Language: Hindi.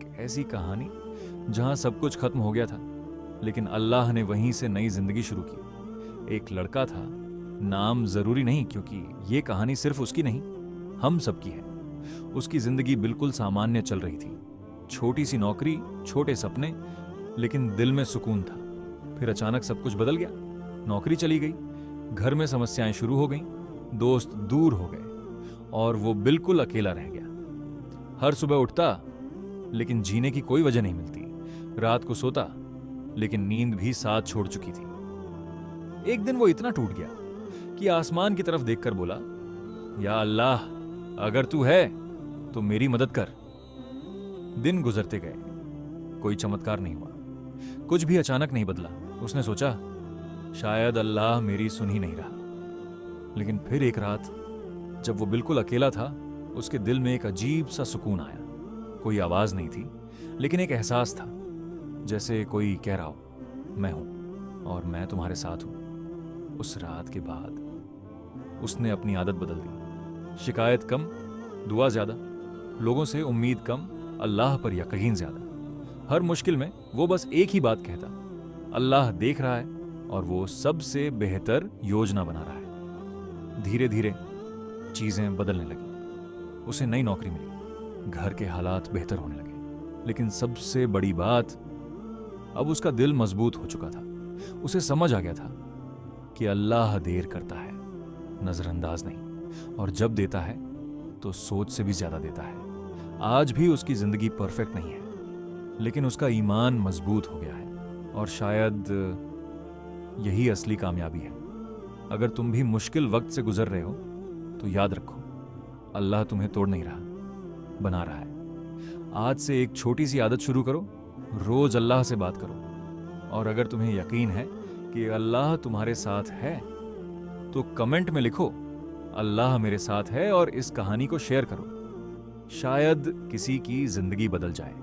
एक ऐसी कहानी जहां सब कुछ खत्म हो गया था, लेकिन अल्लाह ने वहीं से नई जिंदगी शुरू की। एक लड़का था, नाम जरूरी नहीं क्योंकि ये कहानी सिर्फ उसकी नहीं, हम सबकी है। उसकी जिंदगी बिल्कुल सामान्य चल रही थी, छोटी सी नौकरी, छोटे सपने, लेकिन दिल में सुकून था। फिर अचानक सब कुछ बदल गया। नौकरी चली गई, घर में समस्याएं शुरू हो गईं, दोस्त दूर हो गए और वो बिल्कुल अकेला रह गया। हर सुबह उठता, लेकिन जीने की कोई वजह नहीं मिलती। रात को सोता, लेकिन नींद भी साथ छोड़ चुकी थी। एक दिन वो इतना टूट गया कि आसमान की तरफ देखकर बोला, या अल्लाह, अगर तू है तो मेरी मदद कर। दिन गुजरते गए, कोई चमत्कार नहीं हुआ, कुछ भी अचानक नहीं बदला। उसने सोचा, शायद अल्लाह मेरी सुन ही नहीं रहा। लेकिन फिर एक रात जब वो बिल्कुल अकेला था, उसके दिल में एक अजीब सा सुकून आया। कोई आवाज नहीं थी, लेकिन एक एहसास था, जैसे कोई कह रहा हो, मैं हूं और मैं तुम्हारे साथ हूं। उस रात के बाद उसने अपनी आदत बदल दी। शिकायत कम, दुआ ज्यादा, लोगों से उम्मीद कम, अल्लाह पर यकीन ज्यादा। हर मुश्किल में वो बस एक ही बात कहता, अल्लाह देख रहा है और वो सबसे बेहतर योजना बना रहा है। धीरे धीरे चीजें बदलने लगी। उसे नई नौकरी मिली, घर के हालात बेहतर होने लगे, लेकिन सबसे बड़ी बात, अब उसका दिल मजबूत हो चुका था। उसे समझ आ गया था कि अल्लाह देर करता है, नजरअंदाज नहीं, और जब देता है तो सोच से भी ज्यादा देता है। आज भी उसकी जिंदगी परफेक्ट नहीं है, लेकिन उसका ईमान मजबूत हो गया है, और शायद यही असली कामयाबी है। अगर तुम भी मुश्किल वक्त से गुजर रहे हो तो याद रखो, अल्लाह तुम्हें तोड़ नहीं रहा, बना रहा है। आज से एक छोटी सी आदत शुरू करो, रोज अल्लाह से बात करो, और अगर तुम्हें यकीन है कि अल्लाह तुम्हारे साथ है तो कमेंट में लिखो, अल्लाह मेरे साथ है, और इस कहानी को शेयर करो। शायद किसी की जिंदगी बदल जाए।